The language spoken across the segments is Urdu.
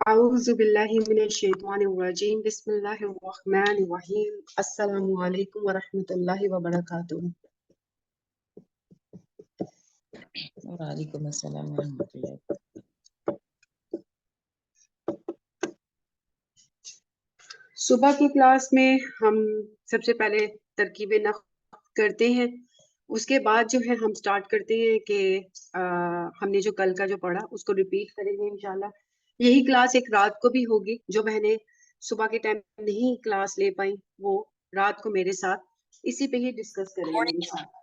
أعوذ بالله من الشيطان الرجيم بسم الله الرحمن الرحيم السلام عليكم ورحمة الله وبركاته. وعلیکم السلام ورحمۃ اللہ. صبح کی کلاس میں ہم سب سے پہلے ترکیب نحو کرتے ہیں. اس کے بعد جو ہے ہم سٹارٹ کرتے ہیں کہ ہم نے جو کل کا جو پڑھا اس کو ریپیٹ کریں گے انشاءاللہ. یہی کلاس ایک رات کو بھی ہوگی. جو بہنیں صبح کے ٹائم نہیں کلاس لے پائیں وہ رات کو میرے ساتھ اسی پہ ہی ڈسکس کریں گے انشاءاللہ.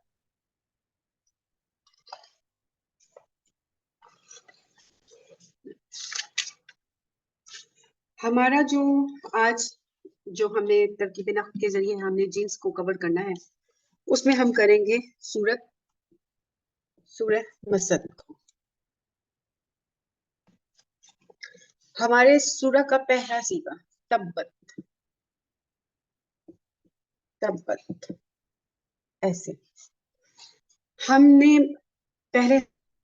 ہمارا جو آج جو ہم نے ترکیب نحو کے ذریعے ہم نے جنس کو کور کرنا ہے اس میں ہم کریں گے سورہ مسد. ہمارے سورہ کا پہلا صیغہ تبت ایسے ہم نے پہلے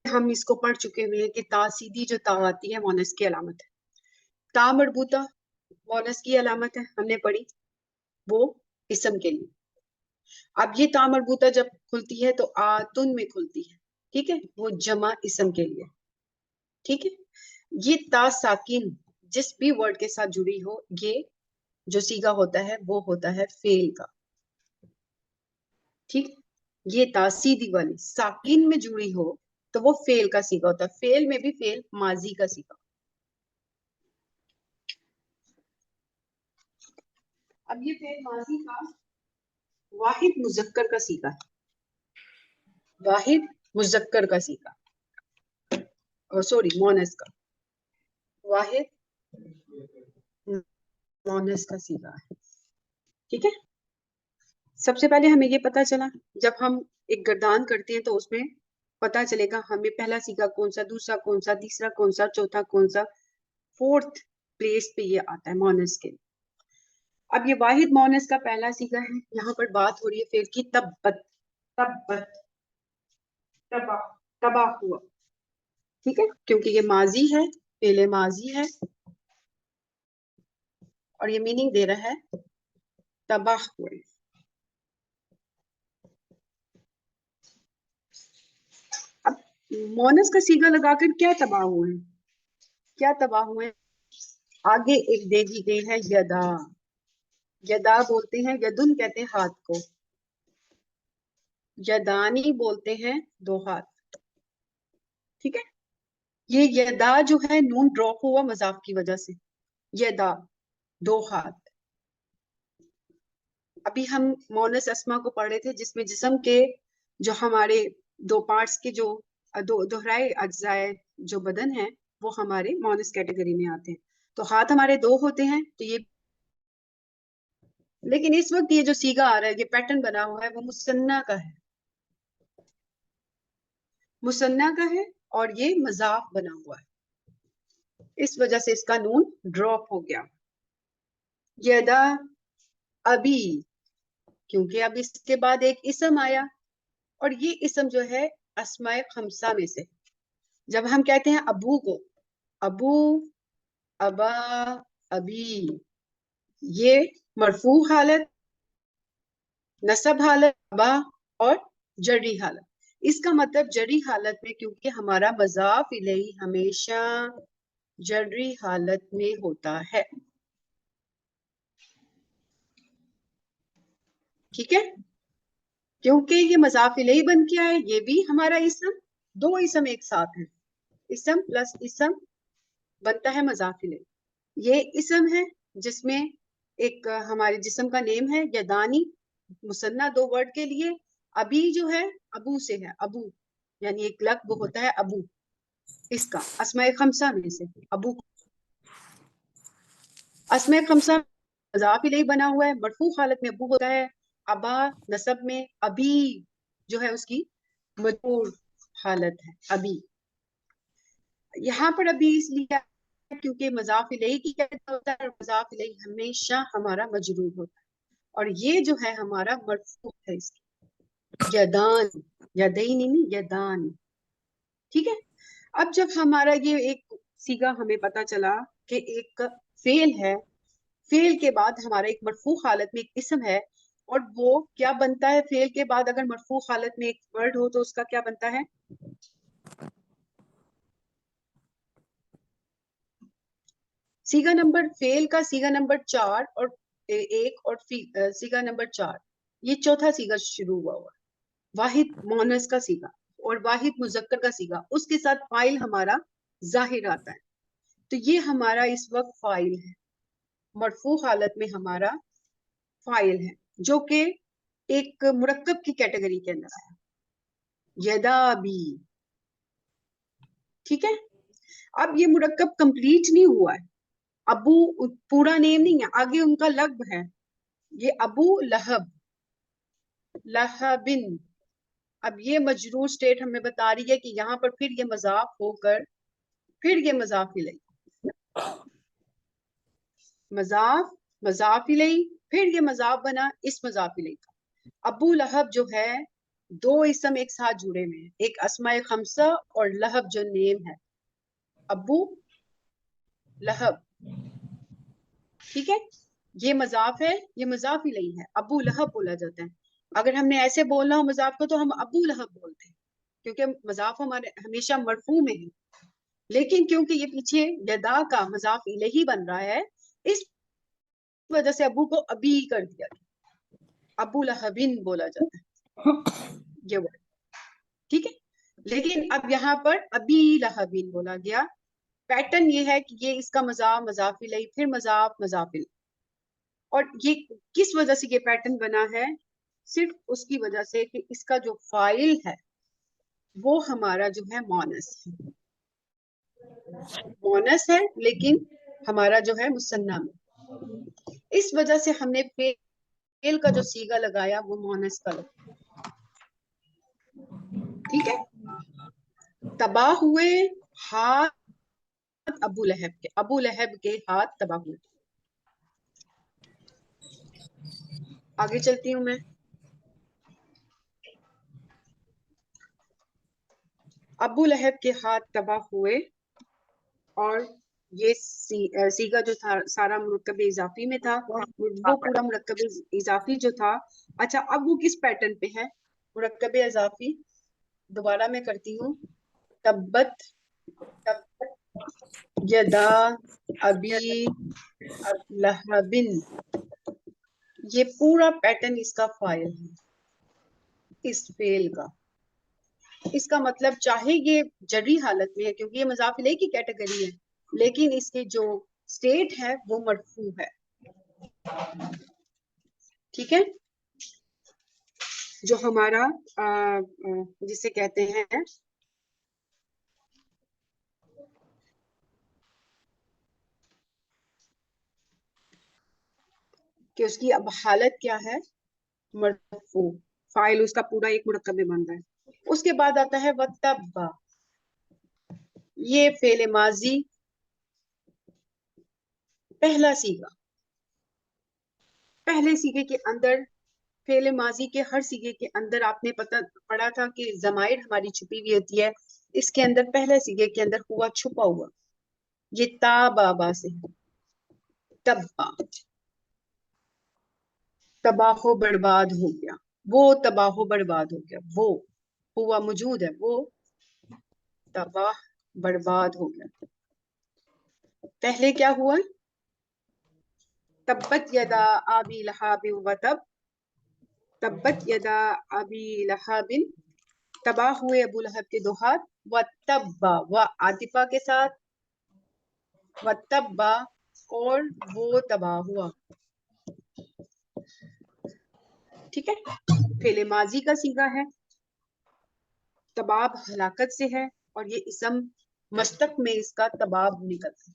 ہم اس کو پڑھ چکے ہوئے ہیں کہ تاسیدی جو تا آتی ہے مونس کی علامت ہے. تا مربوطہ مونس کی علامت ہے ہم نے پڑھی وہ اسم کے لیے. اب یہ تا مربوطہ جب کھلتی ہے تو آتن میں کھلتی ہے. ٹھیک ہے وہ جمع اسم کے لیے. ٹھیک ہے یہ تا ساکن جس بھی ورڈ کے ساتھ جڑی ہو یہ جو صیغہ ہوتا ہے وہ ہوتا ہے فعل کا. ٹھیک یہ تا سیدھی والی ساکن میں جڑی ہو تو وہ فعل کا صیغہ ہوتا ہے. فعل میں بھی فعل ماضی کا صیغہ. اب یہ فعل ماضی کا واحد مذکر کا صیغہ ہے. واحد مذکر کا صیغہ مونس کا واحد مونس کا صیغہ ہے. ٹھیک ہے سب سے پہلے ہمیں یہ پتا چلا جب ہم ایک گردان کرتے ہیں تو اس میں پتا چلے گا ہمیں پہلا صیغہ کون سا, دوسرا کون سا, تیسرا کون سا, چوتھا کون سا, فورتھ پلیس پہ یہ آتا ہے مونس کے. اب یہ واحد مونس کا پہلا صیغہ ہے. یہاں پر بات ہو رہی ہے فعل کی تبت تباہ ہوا. ٹھیک ہے کیونکہ یہ ماضی ہے فعل ماضی ہے اور یہ میننگ دے رہا ہے تباہ ہوئے. اب مونس کا صیغہ لگا کر کیا تباہ ہوئے ہیں, کیا تباہ ہوئے ہیں؟ آگے ایک دے دی گئی ہے یدا. یدا بولتے ہیں یدن کہتے ہیں ہاتھ کو. یدانی بولتے ہیں دو ہاتھ. ٹھیک ہے یہ یدا جو ہے نون ڈراپ ہوا مضاف کی وجہ سے. یدا دو ہاتھ. ابھی ہم مونس اسما کو پڑھ رہے تھے جس میں جسم کے جو ہمارے دو پارٹس کے جو دوہرائے اجزائے جو بدن ہیں وہ ہمارے مونس کیٹیگری میں آتے ہیں. تو ہاتھ ہمارے دو ہوتے ہیں تو یہ لیکن اس وقت یہ جو صیغہ آ رہا ہے یہ پیٹرن بنا ہوا ہے وہ مثنیٰ کا ہے. مثنیٰ کا ہے اور یہ مضاف بنا ہوا ہے اس وجہ سے اس کا نون ڈراپ ہو گیا. یدا ابی کیونکہ اب اس کے بعد ایک اسم آیا اور یہ اسم جو ہے اسماء خمسہ میں سے. جب ہم کہتے ہیں ابو کو ابو ابا ابی یہ مرفوع حالت نصب حالت ابا اور جری حالت. اس کا مطلب جری حالت میں کیونکہ ہمارا مضاف الیہ ہمیشہ جری حالت میں ہوتا ہے. ٹھیک ہے کیونکہ یہ مضاف الیہ بن کے آئے یہ بھی ہمارا اسم دو اسم ایک ساتھ ہیں. اسم پلس اسم بنتا ہے مضاف الیہ. یہ اسم ہے جس میں ایک ہمارے جسم کا نیم ہے یدانی مثنیٰ دو ورڈ کے لیے. ابھی جو ہے ابو سے ہے ابو یعنی ایک لقب ہوتا ہے ابو اس کا اسماء خمسہ میں سے ابو. اسماء خمسہ مضاف الیہ بنا ہوا ہے مرفوع حالت میں ابو ہوتا ہے. ابا نصب میں ابھی جو ہے اس کی مجرور حالت ہے ابھی. یہاں پر ابھی اس لیے کیونکہ مضاف الیہ کی کیا ہوتا ہے مضاف الیہ ہمیشہ ہمارا مجرور ہوتا ہے اور یہ جو ہے ہمارا مرفوع ہے اس کی یدان یدین یدان. ٹھیک ہے اب جب ہمارا یہ ایک صیغہ ہمیں پتا چلا کہ ایک فعل ہے, فعل کے بعد ہمارا ایک مرفوع حالت میں ایک اسم ہے, اور وہ کیا بنتا ہے فعل کے بعد اگر مرفوع حالت میں ایک ورڈ ہو تو اس کا کیا بنتا ہے؟ سیگا نمبر فعل کا سیگا نمبر 4 اور 1 اور سیگا نمبر 4, یہ چوتھا سیگا شروع ہوا ہوا, واحد مونس کا سیگا اور واحد مذکر کا سیگا, اس کے ساتھ فاعل ہمارا ظاہر آتا ہے. تو یہ ہمارا اس وقت فاعل ہے, مرفوع حالت میں ہمارا فاعل ہے, جو کہ ایک مرکب کی کیٹیگری کے اندر آیا, یدا بی. ٹھیک ہے, اب یہ مرکب کمپلیٹ نہیں ہوا ہے, ابو پورا نیم نہیں ہے, آگے ان کا لقب ہے, یہ ابو لہب, لہبن. اب یہ مجرور سٹیٹ ہمیں بتا رہی ہے کہ یہاں پر پھر یہ مضاف ہو کر پھر یہ مضاف الیہ, مضاف الیہ, پھر یہ مضاف بنا اس مضاف الیہ کا. ابو لہب جو ہے, دو اسم ایک ساتھ جڑے ہوئے ہیں, ایک اسماء خمسہ اور لہب جو نیم ہے, ابو لہب. ٹھیک ہے, یہ مضاف ہے, یہ مضاف الیہ ہے, ابو لہب بولا جاتا ہے. اگر ہم نے ایسے بولنا ہو مضاف کو تو ہم ابو لہب بولتے ہیں, کیونکہ مضاف ہمارے ہمیشہ مرفوع میں ہے. لیکن کیونکہ یہ پیچھے یدا کا مضاف الیہ بن رہا ہے, اس وجہ سے ابو کو ابی کر دیا گیا, ابو لہبن بولا جاتا ہے یہ ورڈ. ٹھیک ہے, لیکن اب یہاں پر ابی لہبن بولا گیا. پیٹرن یہ ہے کہ یہ اس کا مضاف مضاف الیہ پھر مضاف مضاف الیہ, اور یہ کس وجہ سے یہ پیٹرن بنا ہے؟ صرف اس کی وجہ سے کہ اس کا جو فاعل ہے وہ ہمارا جو ہے مونس ہے, مونس ہے, لیکن ہمارا جو ہے مثنیٰ میں. اس وجہ سے ہم نے فعل کا جو صیغہ لگایا وہ مونس کا لگایا. ٹھیک ہے, تباہ ہوئے ہاتھ ابو لہب کے, ابو لہب کے ہاتھ تباہ ہوئے. آگے چلتی ہوں میں. ابو لہب کے ہاتھ تباہ ہوئے, اور یہ سیگا جو تھا سارا مرکب اضافی میں تھا, وہ پورا مرکب اضافی جو تھا. اچھا, اب وہ کس پیٹرن پہ ہے مرکب اضافی؟ دوبارہ میں کرتی ہوں, تبت یدا ابی لہبن, یہ پورا پیٹرن اس کا فاعل ہے, اس فعل کا. اس کا مطلب چاہے یہ جری حالت میں ہے کیونکہ یہ مضاف الیہ کی کیٹیگری ہے, لیکن اس کے جو سٹیٹ ہے وہ مرفوع ہے. ٹھیک ہے, جو ہمارا جسے کہتے ہیں کہ اس کی اب حالت کیا ہے, مرفوع. فاعل اس کا پورا ایک مرکب میں بن رہا ہے. اس کے بعد آتا ہے وَتَّبَّ, یہ فعل ماضی پہلا سیگا. پہلے سیگے کے اندر, فعل ماضی کے ہر سیگے کے اندر آپ نے پڑھا تھا کہ ضمائر ہماری چھپی ہوئی ہوتی ہے. اس کے اندر پہلے سیگے کے اندر ہوا چھپا ہوا, یہ تا بابا سے تبا, تباہ و برباد ہو گیا, وہ تباہ و برباد ہو گیا, وہ ہوا موجود ہے, وہ تباہ برباد ہو گیا. پہلے کیا ہوا؟ تبت یدا ابی لہب وتب, تبت یدا ابی لہب, تباہ ہوئے ابو لہب کے دو ہاتھ. وتبا, و عاطفہ کے ساتھ, وتبا, اور وہ تباہ ہوا. ٹھیک ہے, فعل ماضی کا صیغہ ہے, تباب ہلاکت سے ہے, اور یہ اسم مشتق میں اس کا تباب نکلتا ہے,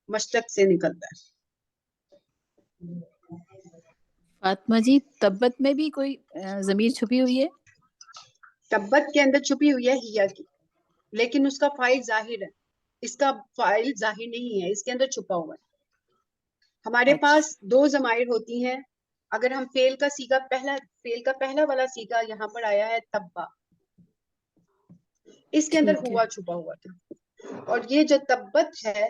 مشتق سے نکلتا ہے. فاطمہ جی, تبت میں بھی کوئی ضمیر چھپی ہوئی ہے؟ تبت کے اندر چھپی ہوئی ہے ہیا کی, لیکن اس کا فاعل ظاہر ہے, اس کا فاعل ظاہر نہیں ہے, اس کے اندر چھپا ہوا ہے. ہمارے پاس دو ضمائر ہوتی ہیں. اگر ہم فعل کا پہلا والا سیگا یہاں پر آیا ہے تبا, اس کے اندر ٹھیک ہے. ہوا چھپا ہوا تھا, اور یہ جو تبت ہے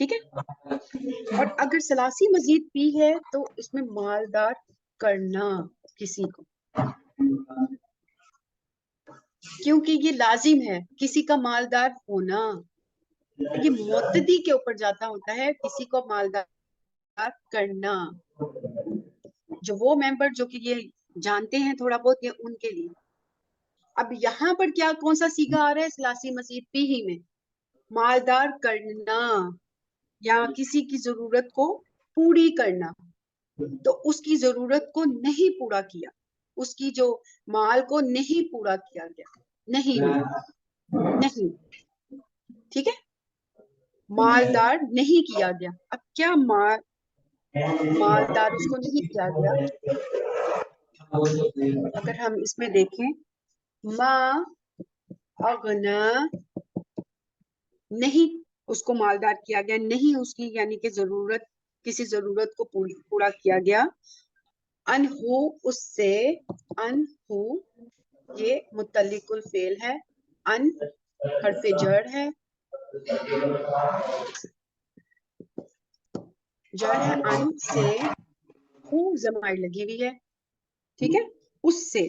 ٹھیک ہے. اور اگر ثلاثی مزید پی ہے تو اس میں مالدار کرنا کسی کو، کیونکہ یہ لازم ہے کسی کا مالدار ہونا. یہ معتدی کے اوپر جاتا ہوتا ہے کسی کو مالدار کرنا. جو وہ ممبر جو کہ یہ جانتے ہیں تھوڑا بہت، یہ ان کے لیے. اب یہاں پر کیا کون سا سیگا آ رہا ہے ثلاثی مزید پی ہی میں؟ مالدار کرنا یا کسی کی ضرورت کو پوری کرنا. تو اس کی ضرورت کو نہیں پورا کیا، اس کی جو مال کو نہیں پورا کیا گیا، نہیں. ٹھیک ہے، مالدار نہیں کیا گیا. اب کیا مالدار اس کو نہیں کیا گیا؟ اگر ہم اس میں دیکھیں، ما اغنا، نہیں اس کو مالدار کیا گیا، نہیں اس کی یعنی کہ ضرورت، کسی ضرورت کو پورا کیا گیا. انہو اس سے، انہو یہ متعلق الفعل ہے، ان حرف جر ہے، جر ہے ان سے، ہو ضمائر لگی ہوئی ہے. ٹھیک ہے، اس سے،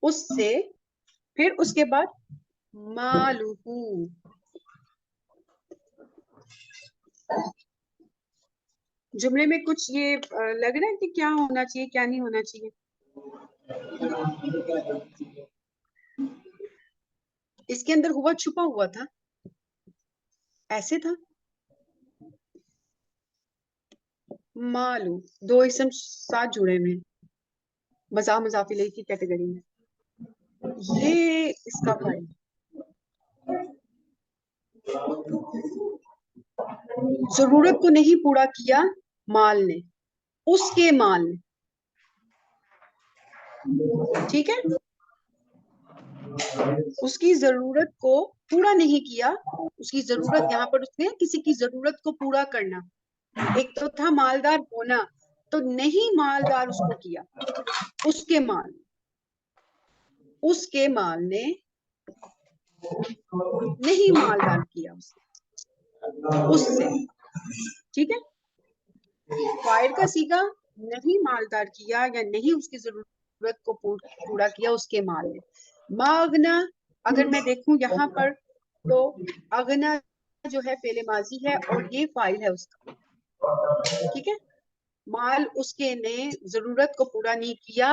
اس سے، پھر اس کے بعد مالہو. جملے میں کچھ یہ لگ رہا ہے کہ کیا ہونا چاہیے کیا نہیں ہونا چاہیے؟ اس کے اندر ہوا چھپا ہوا تھا، ایسے تھا. مالو دو اسم ساتھ جڑے ہوئے، مضاف مضاف الیہ کی کیٹیگری میں. یہ اس کا فائل، ضرورت کو نہیں پورا کیا مال نے، اس کے مال نے. ٹھیک ہے، اس کی ضرورت کو پورا نہیں کیا. اس کی ضرورت، یہاں پر اس نے کسی کی ضرورت کو پورا کرنا. ایک تو تھا مالدار ہونا، تو نہیں مالدار اس کو کیا، اس کے مال، اس کے مال نے نہیں مالدار کیا اس سے. ٹھیک ہے، فاعل کا صیغہ نہیں مالدار کیا یا نہیں اس کی ضرورت کو پورا کیا اس کے مال نے. ما اغنا، اگر میں دیکھوں یہاں پر تو اغنا جو ہے فعل ماضی ہے اور یہ فاعل ہے اس کا. ٹھیک ہے، مال اس کے نے ضرورت کو پورا نہیں کیا.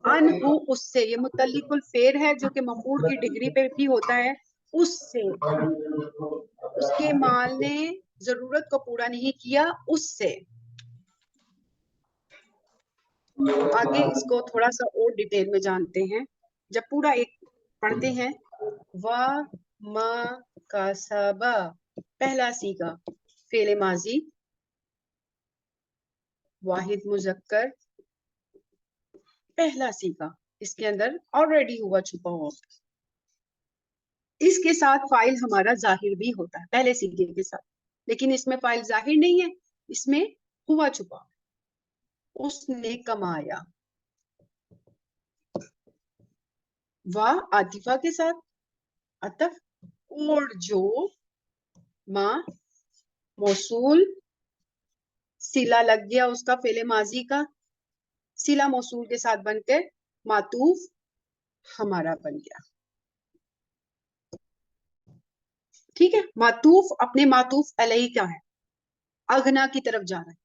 انہو اس سے، یہ متعلق الفعل ہے جو کہ مفعول کی ڈگری پہ بھی ہوتا ہے. اس سے، اس کے مال نے ضرورت کو پورا نہیں کیا اس سے. آگے اس کو تھوڑا سا اور ڈیٹیل میں جانتے ہیں جب پورا ایک پڑھتے ہیں. وا ما کسبا، پہلا صیغہ فعل ماضی واحد مذکر، پہلا صیغہ، اس کے اندر آلریڈی ہوا چھپا ہوا. اس کے ساتھ فاعل ہمارا ظاہر بھی ہوتا ہے پہلے صیغے کے ساتھ، لیکن اس میں فاعل ظاہر نہیں ہے، اس میں ہوا چھپا. اس نے کمایا، واہ عاطفہ کے ساتھ عطف، اور جو ماں موصول، صلہ لگ گیا اس کا فعل ماضی کا، صلہ موصول کے ساتھ بن کر معطوف ہمارا بن گیا. ٹھیک ہے، معطوف اپنے معطوف علیہ کا ہے، اغنا کی طرف جا رہا ہے.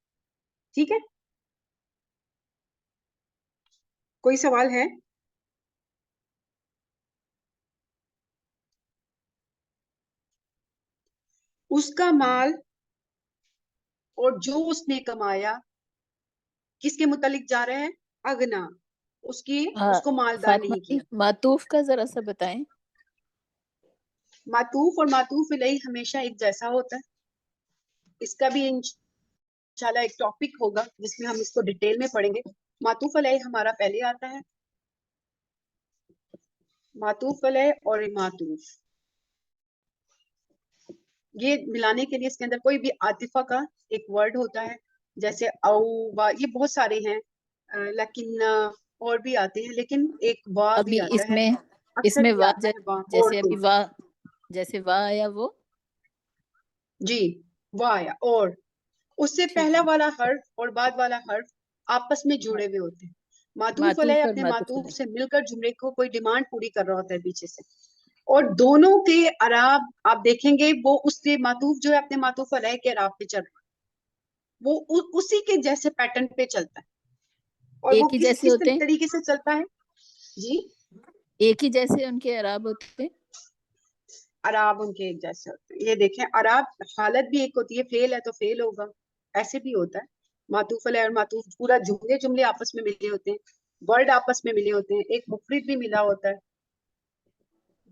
ٹھیک ہے، کوئی سوال ہے؟ اس کا مال اور جو اس نے کمایا کس کے متعلق جا رہا ہے؟ اغنا، اس کی، اس کو مالدار فاطمہ نہیں جی کیا. معطوف کا ذرا سا بتائیں. معطوف اور معطوف الیہ ہمیشہ ایک جیسا ہوتا ہے. اس کا بھی انشاءاللہ ایک ٹاپک ہوگا جس میں ہم اس کو ڈیٹیل میں پڑھیں گے. معطوف علیہ ہمارا پہلے آتا ہے، معطوف علیہ اور معطوف، یہ ملانے کے لیے اس کے اندر کوئی بھی عاطفہ کا ایک ورڈ ہوتا ہے، جیسے او، یہ بہت سارے ہیں، لیکن اور بھی آتے ہیں، لیکن ایک وا بھی ابھی آتا ہے، اس اکثر میں یہ وا آتا ہے وا اور جیسے تو ابھی وا جیسے وا آیا وہ جی وا آیا، اور اس سے ٹھیک پہلا ہے، والا حرف اور بعد والا حرف آپس میں جڑے ہوئے ہوتے ہیں. معطوف علیہ معطوف اور اپنے معطوف معطوف علیہ. سے مل کر جملے کو کوئی ڈیمانڈ پوری کر رہا ہوتا ہے پیچھے سے، اور دونوں کے اعراب آپ دیکھیں گے وہ اس کے معطوف جو ہے اپنے معطوف علیہ کے اعراب پہ چل رہا ہے، وہ اسی کے جیسے پیٹرن پہ چلتا ہے. اور وہ ایک ہی جیسے کس ہوتے ہیں، طریقے سے چلتا ہے؟ جی ایک ہی جیسے ان کے اعراب ہوتے ہیں. عراب ان کے ایک جیسے ہوتے ہیں. یہ دیکھیں عراب حالت بھی ایک ہوتی ہے، فعل ہے تو فعل ہوگا، ایسے بھی ہوتا ہے. معطوف علیہ اور معطوف پورا جملے آپس میں ملے ہوتے ہیں، ورڈ آپس میں ملے ہوتے ہیں، ایک مفرد بھی ملا ہوتا ہے،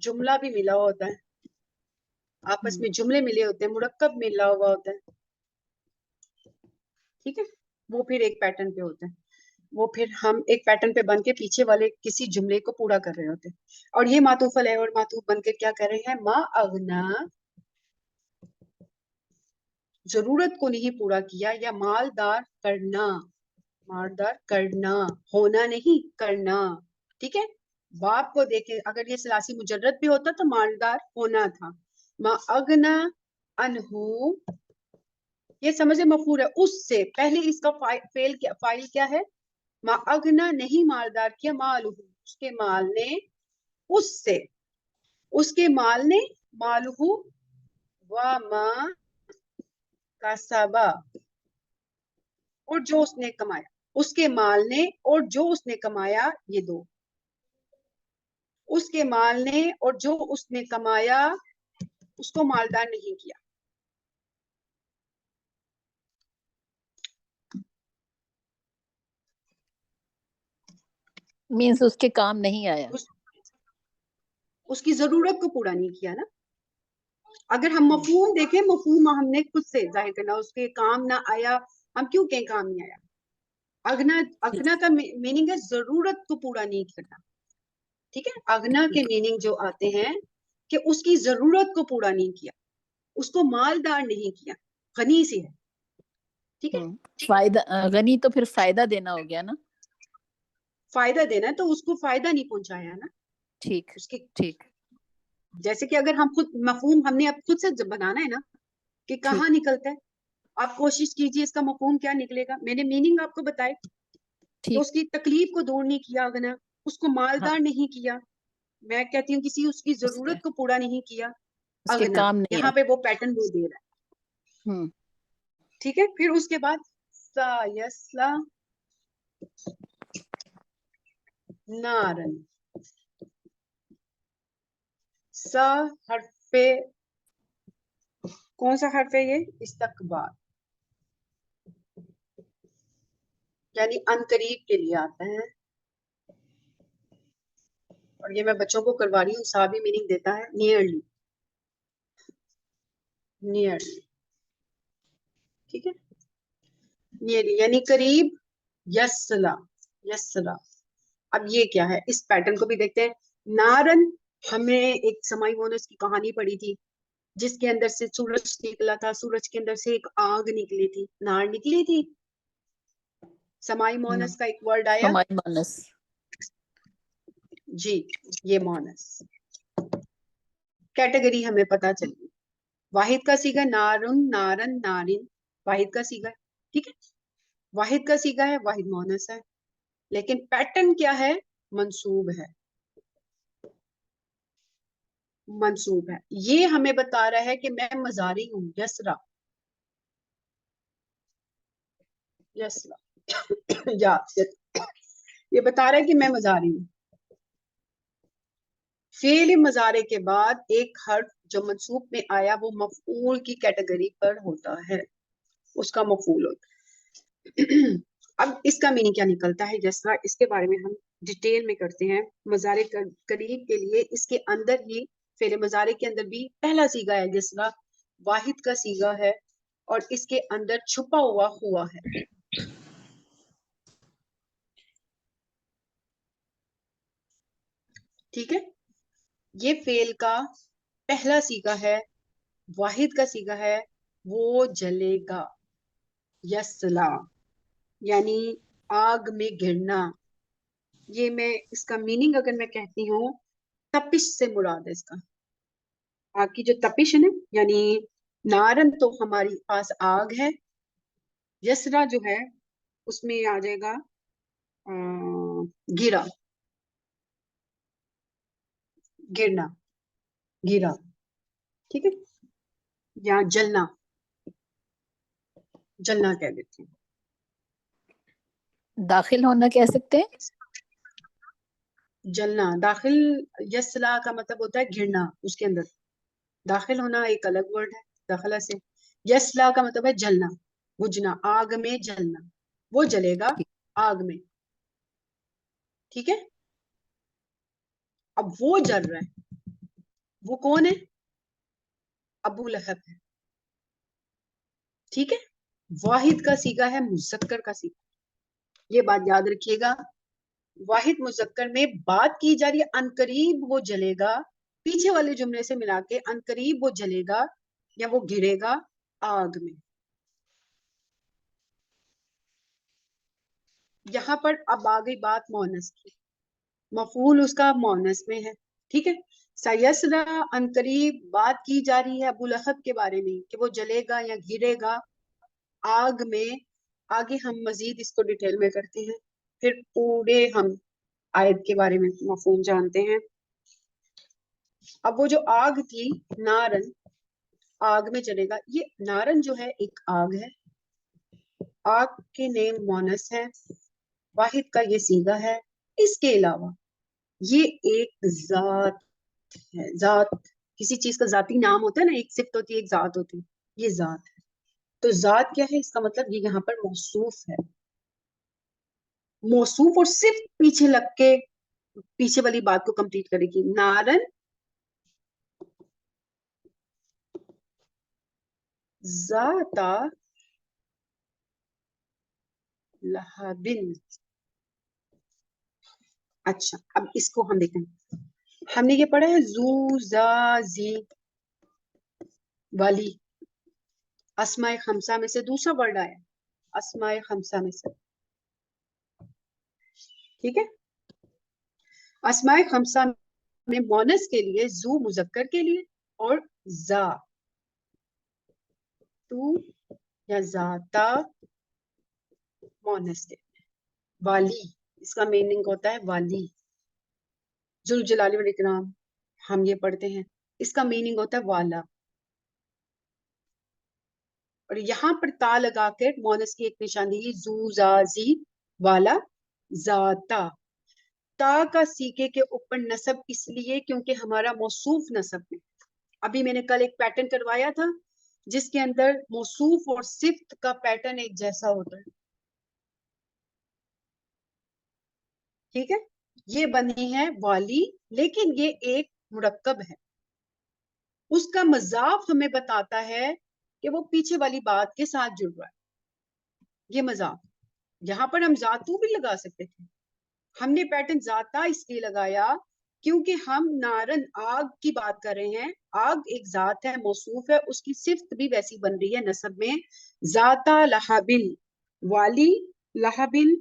جملہ بھی ملا ہوتا ہے، آپس میں جملے ملے ہوتے ہیں، مرکب ملا ہوا ہوتا ہے. ٹھیک ہے، وہ پھر ایک پیٹرن پہ ہوتا ہے، وہ پھر ہم ایک پیٹرن پہ بن کے پیچھے والے کسی جملے کو پورا کر رہے ہوتے ہیں. اور یہ معطوف علیہ اور معطوف بن کے کیا کر رہے ہیں؟ ما اغنا، ضرورت کو نہیں پورا کیا، یا مالدار کرنا، مالدار کرنا، ہونا نہیں کرنا. ٹھیک ہے، باپ کو دیکھیں، اگر یہ ثلاثی مجرد بھی ہوتا تو مالدار ہونا تھا. ما اغنا انہو، یہ سمجھے مفعول ہے، اس سے پہلے اس کا فاعل کیا ہے؟ ما اغنا، نہیں مالدار کیا، مالہ، اس کے مال نے، اس سے، اس کے مال نے، مالہ وما کسبا، اور جو اس نے کمایا، اس کے مال نے اور جو اس نے کمایا، یہ دو، اس کے مال نے اور جو اس نے کمایا، اس کو مالدار نہیں کیا. مینس اس کے کام نہیں آیا. اس کی ضرورت کو پورا نہیں کیا نا. اگر ہم مفہوم دیکھیں، مفہوم ہم نے خود سے ظاہر کرنا، اس کے کام نہ آیا، ہم کیوں کہیں کام نہیں آیا. اگنا کا میننگ ہے ضرورت کو پورا نہیں کرنا. ٹھیک ہے، اگنا کے میننگ جو آتے ہیں کہ اس کی ضرورت کو پورا نہیں کیا، اس کو مالدار نہیں کیا، غنی سے ہے. ٹھیک ہے، فائدہ غنی تو پھر فائدہ دینا ہو گیا نا. فائدہ دینا ہے تو اس کو فائدہ نہیں پہنچایا نا. ٹھیک اس کے ٹھیک جیسے کہ اگر ہم خود مفہوم ہم نے اب خود سے بنانا ہے نا کہ کہاں ٹھیک نکلتا ہے، آپ کوشش کیجئے اس کا مفہوم کیا نکلے گا. میں نے میننگ آپ کو بتائے کہ ٹھیک. اس کی تکلیف کو دور نہیں کیا اگنا، اس کو ہاں مالدار نہیں کیا، میں کہتی ہوں کسی اس کی اس کے ضرورت کو پورا نہیں کیا. اس کے اگنا کام نہیں یہاں پہ وہ پیٹرن وہ دے رہا ہے. آیا. ٹھیک ہے، پھر اس کے بعد سا یسلا نارن، سا حرف کون سا حرف ہے؟ یہ استقبال، یعنی ان قریب کے لیے آتا ہے. اور یہ میں بچوں کو کروا رہی ہوں، سا بھی میننگ دیتا ہے نیئرلی، نیئرلی. ٹھیک ہے، نیئرلی یعنی قریب. یسلا، یسلا. اب یہ کیا ہے؟ اس پیٹرن کو بھی دیکھتے ہیں. نارن، ہمیں ایک سمائی مونس کی کہانی پڑھی تھی جس کے اندر سے سورج نکلا تھا، سورج کے اندر سے ایک آگ نکلی تھی، نار نکلی تھی. سمائی مونس کا ایک ورڈ آیا، سمائی مانس. جی یہ مونس کیٹیگری ہمیں پتا چلی. واحد کا سیگا نارن، نارن، نارن، واحد کا سیگا. ٹھیک ہے، واحد کا سیگا ہے، واحد مونس ہے، لیکن پیٹرن کیا ہے؟ منصوب ہے، منصوب ہے. یہ ہمیں بتا رہا ہے کہ میں مضاری ہوں. یسرا، یسرا یہ بتا رہا ہے کہ میں مضاری ہوں. فعل مضارع کے بعد ایک حرف جو منصوب میں آیا وہ مفعول کی کیٹیگری پر ہوتا ہے، اس کا مفعول ہوتا ہے. اب اس کا میننگ کیا نکلتا ہے؟ جیسا اس کے بارے میں ہم ڈیٹیل میں کرتے ہیں. مضارع قریب کے لیے اس کے اندر ہی فعل مضارع کے اندر بھی پہلا سیگا ہے جس کا واحد کا سیگا ہے، اور اس کے اندر چھپا ہوا ہے. ٹھیک ہے، یہ فعل کا پہلا سیگا ہے، واحد کا سیگا ہے، وہ جلے گا. یسلا یعنی آگ میں گرنا. یہ میں اس کا میننگ اگر میں کہتی ہوں، تپش سے مراد ہے اس کا. آگ کی جو تپش ہے نا، یعنی نارن تو ہماری پاس آگ ہے، یسرا جو ہے اس میں آ جائے گا گرا، گرنا، گرا، ٹھیک ہے، یا جلنا، جلنا کہہ دیتے ہیں. داخل ہونا کہہ سکتے ہیں. جلنا، داخل، یسلا کا مطلب ہوتا ہے گرنا، اس کے اندر داخل ہونا ایک الگ ورڈ ہے داخلہ سے. یسلا کا مطلب ہے جلنا، بجھنا، آگ میں جلنا، وہ جلے گا آگ میں، ٹھیک ہے. اب وہ جل رہا ہے، وہ کون ہے؟ ابو لہب ہے، ٹھیک ہے. واحد کا صیغہ ہے مذکر کا صیغہ، یہ بات یاد رکھیے گا. واحد مذکر میں بات کی جا رہی ہے عنقریب وہ جلے گا، پیچھے والے جملے سے ملا کے عنقریب وہ جلے گا یا وہ گرے گا آگ میں. یہاں پر اب آ گئی بات مؤنث کی، مفعول اس کا مؤنث میں ہے، ٹھیک ہے. سیسرا عنقریب بات کی جا رہی ہے ابو لہب کے بارے میں کہ وہ جلے گا یا گرے گا آگ میں. آگے ہم مزید اس کو ڈیٹیل میں کرتے ہیں، پھر پورے ہم آیت کے بارے میں مفہوم جانتے ہیں. اب وہ جو آگ تھی نارن، آگ میں جلے گا، یہ نارن جو ہے ایک آگ ہے، آگ کے نیم مونس ہے، واحد کا یہ صیغہ ہے. اس کے علاوہ یہ ایک ذات ہے، ذات کسی چیز کا ذاتی نام ہوتا ہے نا، ایک صفت ہوتی ہے ایک ذات ہوتی ہے، یہ ذات ہے. تو ذات کیا ہے؟ اس کا مطلب یہ یہاں پر موصوف ہے، موصوف، اور صرف پیچھے لگ کے پیچھے والی بات کو کمپلیٹ کرے گی. نارن ذاتا لہبن. اچھا اب اس کو ہم دیکھیں، ہم نے یہ پڑھا ہے زو زا زی والی، اسماء خمسہ میں سے دوسرا ورڈ آیا، اسماء خمسہ میں سے، ٹھیک ہے. اسماء خمسہ میں مونس کے لیے زو مذکر کے لیے اور زا تو یا ذاتا مونس کے لیے. والی اس کا میننگ ہوتا ہے والی، ذوالجلال والاکرام ہم یہ پڑھتے ہیں، اس کا میننگ ہوتا ہے والا. اور یہاں پر تا لگا کر مونس کی ایک نشاندہی زو زا زی والا ذاتا. تا کا سیکے کے اوپر نصب اس لیے کیونکہ ہمارا موصوف نصب میں، ابھی میں نے کل ایک پیٹرن کروایا تھا جس کے اندر موصوف اور صفت کا پیٹرن ایک جیسا ہوتا ہے، ٹھیک ہے. یہ بنی ہے والی، لیکن یہ ایک مرکب ہے، اس کا مضاف ہمیں بتاتا ہے کہ وہ پیچھے والی بات کے ساتھ جڑ رہا ہے. یہ مضاف، یہاں پر ہم ذاتو بھی لگا سکتے تھے، ہم نے پیٹرن ذاتا اس لیے لگایا کیونکہ ہم نارن آگ کی بات کر رہے ہیں. آگ ایک ذات ہے، موصوف ہے، اس کی صفت بھی ویسی بن رہی ہے نسب میں، ذاتا لہبن، والی لہبن.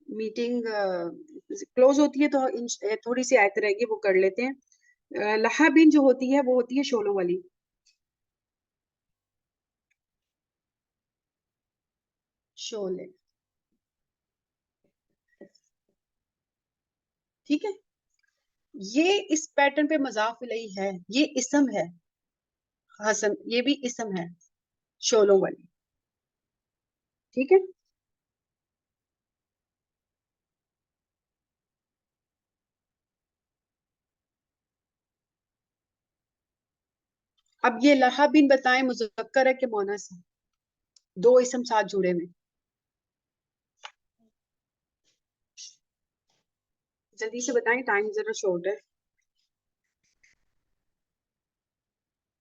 میٹنگ کلوز ہوتی ہے تو تھوڑی سی آیت رہے گی وہ کر لیتے ہیں. لہبن جو ہوتی ہے وہ ہوتی ہے شولوں والی، شولے، ٹھیک ہے. یہ اس پیٹرن پہ مضاف الیہ ہے، یہ اسم ہے حسن، یہ بھی اسم ہے شولوں والی، ٹھیک ہے. اب یہ لہبن بتائیں مذکر ہے کہ مونث ہے؟ دو اسم ساتھ جڑے ہوئے، جلدی سے بتائیں، ٹائم ذرا شورٹ ہے.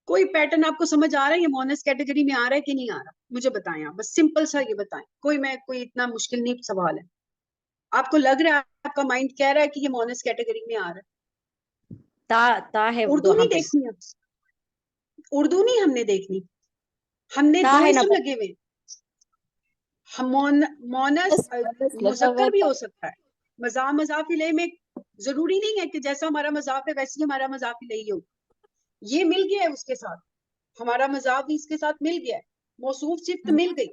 کوئی پیٹرن آپ کو سمجھ آ رہا ہے یہ مونس کیٹیگری میں آ رہا ہے کہ نہیں آ رہا؟ مجھے بتائیں، آپ بس سمپل سا یہ بتائیں، کوئی اتنا مشکل نہیں سوال ہے. آپ کو لگ رہا ہے، آپ کا مائنڈ کہہ رہا ہے کہ یہ مونس کیٹیگری میں آ رہا ہے؟ تا ہے اردو وہاں نہیں پہ، دیکھنی ہے، اردو نہیں ہم نے دیکھنی، ہم نے تا دو ہے نا اسم لگے ہوئے. مونس بس بس لگا ہوا مذکر بھی تھا. ہو سکتا ہے. مضاف الیہ میں ضروری نہیں ہے کہ جیسا ہمارا مضاف ہے ویسے ہی ہمارا مضاف الیہ ہو. یہ مل گیا ہے اس کے ساتھ, ہمارا مضاف بھی اس کے ساتھ مل گیا ہے, موصوف صفت مل گئی.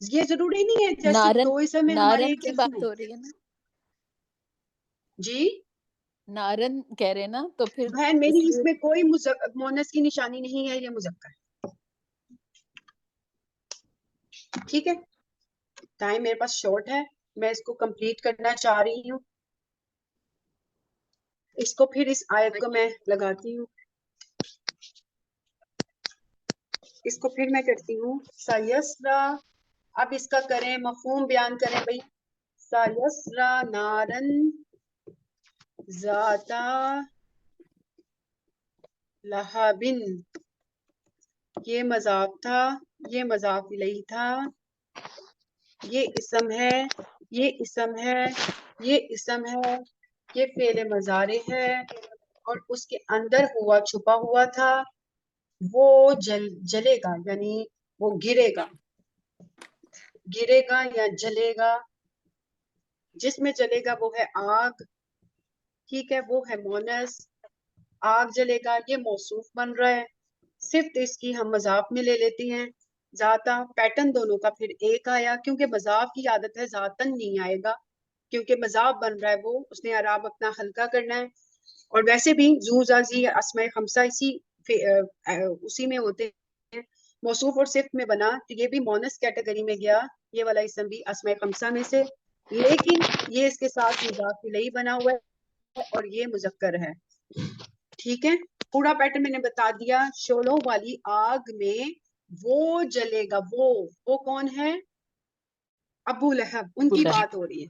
یہ ضروری نہیں ہے جیسے نارن دو اسم ہے ہمارے نارن ایک کی اسم بات ہے. ہو رہی ہے نا, جی نارن کہہ رہے نا, تو پھر بہن میری اس اس لیے میں کوئی مونس کی نشانی نہیں ہے, یہ مذکر ہے. ٹھیک ہے, ٹائم میرے پاس شارٹ ہے, میں اس کو کمپلیٹ کرنا چاہ رہی ہوں. اس کو پھر اس آیت کو میں لگاتی ہوں, اس کو پھر میں کرتی ہوں سیسرا. اب اس کا کریں مفہوم بیان کریں بھائی. سیسرا نارن ذاتا لہبن, یہ مضاف تھا, یہ مضاف الیہ تھا, یہ اسم ہے, یہ اسم ہے, یہ اسم ہے, یہ فعل مضارع ہے, اور اس کے اندر ہوا چھپا ہوا تھا. وہ جلے گا یعنی وہ گرے گا, گرے گا یا جلے گا. جس میں جلے گا وہ ہے آگ. ٹھیک ہے, وہ ہے مونس. آگ جلے گا یہ موصوف بن رہا ہے. صفت اس کی ہم مضاف میں لے لیتے ہیں. ذاتا پیٹرن دونوں کا پھر ایک آیا, کیونکہ مضاف کی عادت ہے ذاتن نہیں آئے گا, کیونکہ مضاف بن رہا ہے, وہ اس نے اعراب اپنا ہلکا کرنا ہے. اور ویسے بھی زو زازی اسماء خمسہ اسی میں ہوتے ہیں. موصوف اور صفت میں بنا تو یہ بھی مونس کیٹیگری میں گیا, یہ والا اسم بھی اسماء خمسہ میں سے, لیکن یہ اس کے ساتھ مضاف الیہ بنا ہوا ہے اور یہ مذکر ہے. ٹھیک ہے, پورا پیٹرن میں نے بتا دیا. شولوں والی آگ میں وہ جلے گا, وہ کون ہے؟ ابو لہب, ان کی بات ہو رہی ہے.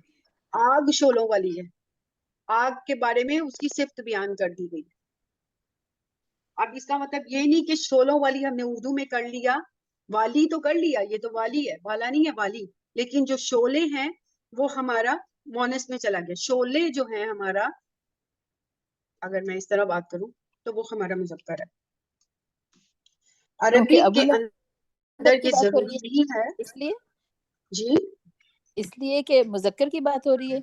آگ شولوں والی ہے, آگ کے بارے میں اس کی صفت بیان کر دی گئی. اب اس کا مطلب یہ نہیں کہ شولوں والی ہم نے اردو میں کر لیا, والی تو کر لیا, یہ تو والی ہے, والا نہیں ہے والی. لیکن جو شولے ہیں وہ ہمارا مونس میں چلا گیا. شولے جو ہیں ہمارا, اگر میں اس طرح بات کروں تو وہ ہمارا مذکر ہے. عربی کیونکہ ابو کے لہب اندر کی یہ بات ہو رہی ضروری نہیں ہے. ہے, اس لیے جی اس لیے کہ مذکر کی بات ہو رہی ہے.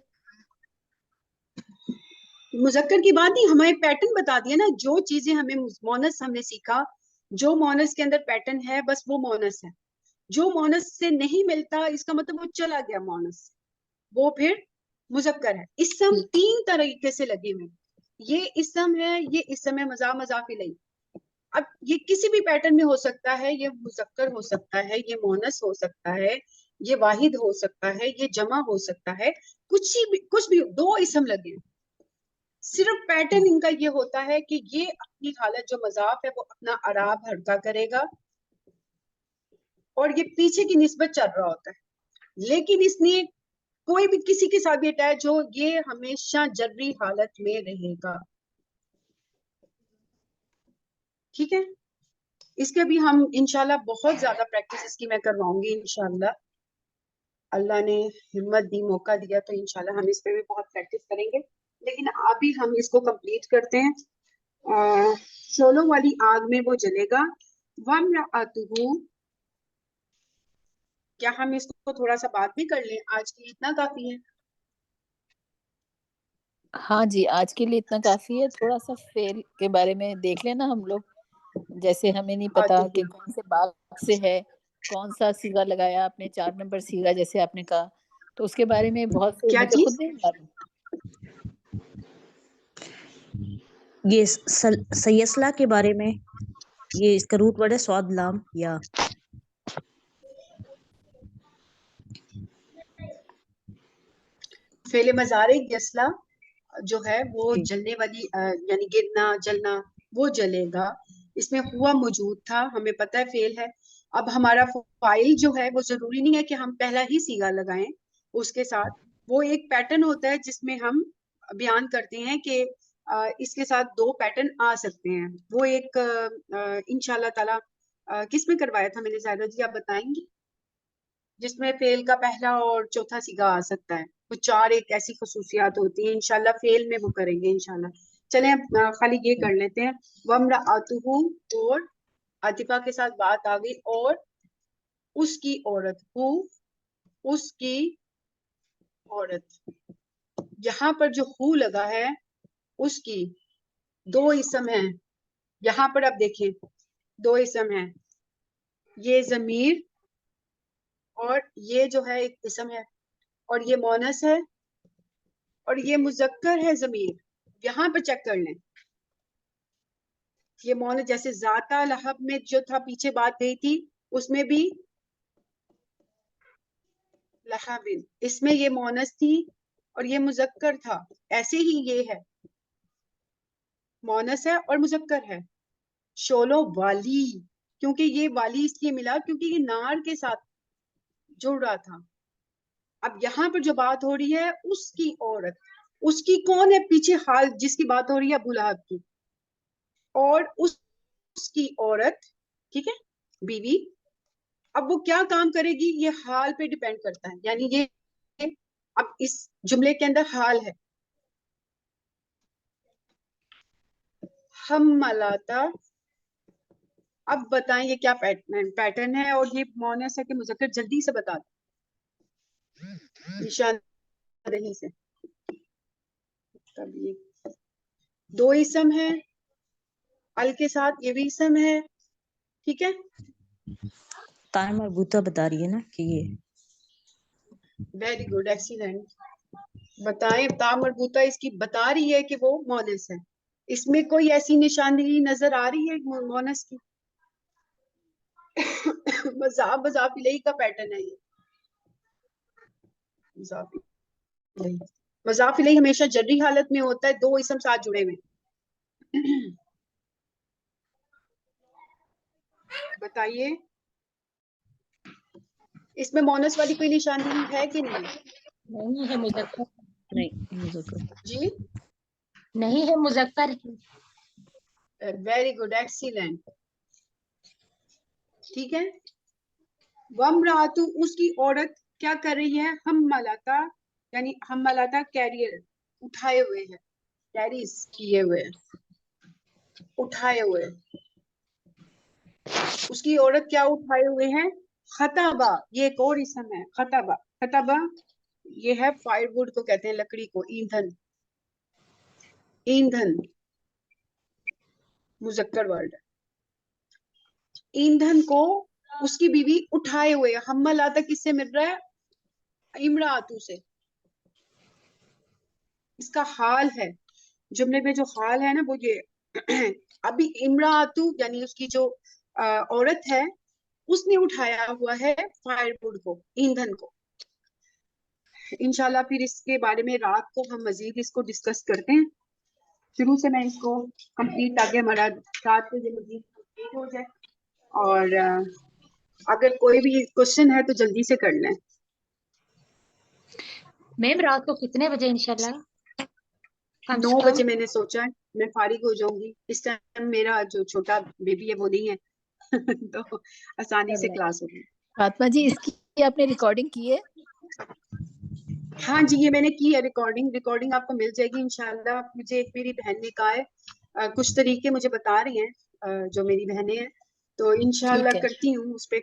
مذکر کی بات نہیں, ہمیں پیٹرن بتا دیا نا. جو چیزیں ہمیں مونس ہم نے سیکھا, جو مونس کے اندر پیٹرن ہے بس وہ مونس ہے. جو مونس سے نہیں ملتا اس کا مطلب وہ چلا گیا مونس, وہ پھر مذکر ہے. اسم ٹھیک, تین طریقے سے لگے ہوئے, یہ اسم ہے, یہ اسم ہے مضاف الیہ. اب یہ کسی بھی پیٹرن میں ہو سکتا ہے, یہ مذکر ہو سکتا ہے, یہ مونس ہو سکتا ہے, یہ واحد ہو سکتا ہے, یہ جمع ہو سکتا ہے, کچھ بھی. دو اسم لگے, صرف پیٹرن ان کا یہ ہوتا ہے کہ یہ اپنی حالت جو مضاف ہے وہ اپنا اعراب ہلکا کرے گا, اور یہ پیچھے کی نسبت چل رہا ہوتا ہے. لیکن اس نے کوئی بھی کسی کے ساتھ بھی اٹیچ ہو, یہ ہمیشہ جری حالت میں رہے گا. ٹھیک ہے, اس کے بھی ہم انشاءاللہ بہت زیادہ پریکٹس اس کی میں کرواؤں گی انشاءاللہ. اللہ نے ہمت دی, موقع دیا, تو انشاءاللہ ہم اس پہ بھی بہت پریکٹس کریں گے. لیکن ابھی ہم اس کو کمپلیٹ کرتے ہیں. شولوں والی آگ میں وہ جلے گا. وَامْرَأَتُهُ, کیا ہم اس کو تھوڑا سا بات بھی کر لیں؟ آج کی اتنا کافی ہے. ہاں جی, آج کے لیے اتنا کافی ہے. تھوڑا سا فعل کے بارے میں دیکھ لینا ہم لوگ, جیسے ہمیں نہیں پتا کہ کون سے باغ سے ہے, کون سا سیگا لگایا آپ نے, 4 نمبر سیگا جیسے آپ نے کہا, تو اس کے بارے میں بہت سے کیا مجھے چیز؟ خود نہیں معلوم. یہ سیسلا کے بارے میں, یہ اس کا روٹ ورڈ ہے سواد لام یا. فعل مضارع یسلا جو ہے وہ جی جلنے والی یعنی گرنا جلنا, وہ جلے گا. اس میں ہوا موجود تھا, ہمیں پتہ ہے فعل ہے. اب ہمارا فاعل جو ہے وہ ضروری نہیں ہے کہ ہم پہلا ہی سیگا لگائیں اس کے ساتھ. وہ ایک پیٹرن ہوتا ہے جس میں ہم بیان کرتے ہیں کہ اس کے ساتھ 2 پیٹرن آ سکتے ہیں. وہ ایک انشاءاللہ تعالی کس میں کروایا تھا میں نے, زیادہ جی آپ بتائیں گی, جس میں فعل کا پہلا اور چوتھا سیگا آ سکتا ہے. وہ 4 ایک ایسی خصوصیات ہوتی ہیں, انشاءاللہ فعل میں وہ کریں گے انشاءاللہ. چلیں خالی یہ کر لیتے ہیں. وَامْرَأَتُهُ, اور عاطفہ کے ساتھ بات آ گئی, اور اس کی عورت, ہو اس کی عورت. یہاں پر جو ہو لگا ہے اس کی دو اسم ہیں. یہاں پر آپ دیکھیں دو اسم ہیں, یہ ضمیر اور یہ جو ہے ایک اسم ہے, اور یہ مونس ہے اور یہ مذکر ہے ضمیر. یہاں پہ چیک کر لیں, یہ مونس جیسے ذاتہ لہب میں جو تھا پیچھے بات گئی تھی اس میں بھی لہبن, اس میں یہ مونس تھی اور یہ مذکر تھا. ایسے ہی یہ ہے مونس ہے اور مذکر ہے. شولو والی, کیونکہ یہ والی اس لیے ملا کیونکہ یہ نار کے ساتھ جڑ رہا تھا. اب یہاں پر جو بات ہو رہی ہے اس کی عورت, اس کی کون ہے پیچھے حال جس کی بات ہو رہی ہے ابو لہب کی, اور اس کی عورت, ٹھیک ہے, بیوی. اب وہ کیا کام کرے گی یہ حال پہ ڈیپینڈ کرتا ہے, یعنی یہ اب اس جملے کے اندر حال ہے. حملاتا, اب بتائیں یہ کیا پیٹرن ہے اور یہ مونس ہے کہ مذکر, جلدی سے بتا دیں نشان دہی سے. دو اسم ہے ال کے ساتھ, یہ بھی اسم ہے, ٹھیک ہے. تائیں مربوطہ بتا رہی ہے نا کہ یہ ویری گڈ, ایکسیلنٹ. بتائیں تا مربوطہ اس کی بتا رہی ہے کہ وہ مونس ہے. اس میں کوئی ایسی نشاندہی نظر آ رہی ہے مونس کی؟ مضاف الیہ کا پیٹرن ہے یہ. مضاف الیہ ہمیشہ جری حالت میں ہوتا ہے, دو اسم ساتھ جڑے ہوئے. بتائیے اس میں مونس والی کوئی نشاندہی ہے کہ نہیں؟ نہیں ہے مذکر, نہیں مذکر. جی نہیں ہے مذکر. Very good, excellent. ٹھیک ہے. وامراتو, اس کی عورت کیا کر رہی ہے؟ حملاتا, یعنی حملاتا کیریئر, اٹھائے ہوئے ہیں, کیریز کیے ہوئے, اٹھائے ہوئے. اس کی عورت کیا اٹھائے ہوئے ہیں؟ خطبہ, یہ ایک اور اسم ہے خطبہ. خطبہ یہ ہے فائر ووڈ کو کہتے ہیں, لکڑی کو, ایندھن. ایندھن مذکر ورڈ ہے. ایندھن کو اس کی بیوی اٹھائے ہوئے. حملاتا کس سے مل رہا ہے؟ امراتو سے. اس کا حال ہے, جملے میں جو حال ہے نا وہ یہ. ابھی امراتو یعنی اس کی جو عورت ہے اس نے اٹھایا ہوا ہے فائر ووڈ کو, ایندھن کو. انشاءاللہ پھر اس کے بارے میں رات کو ہم مزید اس کو ڈسکس کرتے ہیں. شروع سے میں اس کو کمپلیٹ, تاکہ ہمارا رات کو یہ مزید کمپلیٹ ہو جائے. اور اگر کوئی بھی کوشچن ہے تو جلدی سے کر لیں. میم رات کو کتنے بجے انشاءاللہ؟ 9 بجے میں نے سوچا ہے میں فارغ ہو جاؤں گی. اس ٹائم میرا جو چھوٹا بیبی ہے وہ نہیں ہے تو آسانی سے کلاس ہوگی. فاطمہ جی اس کی آپ نے ریکارڈنگ کی ہے؟ ہاں جی یہ میں نے کی ہے ریکارڈنگ آپ کو مل جائے گی انشاءاللہ. مجھے ایک میری بہن نے کہا ہے, کچھ طریقے مجھے بتا رہی ہیں جو میری بہنیں ہیں, تو انشاءاللہ ٹھیک ہے. کرتی ہوں اس پہ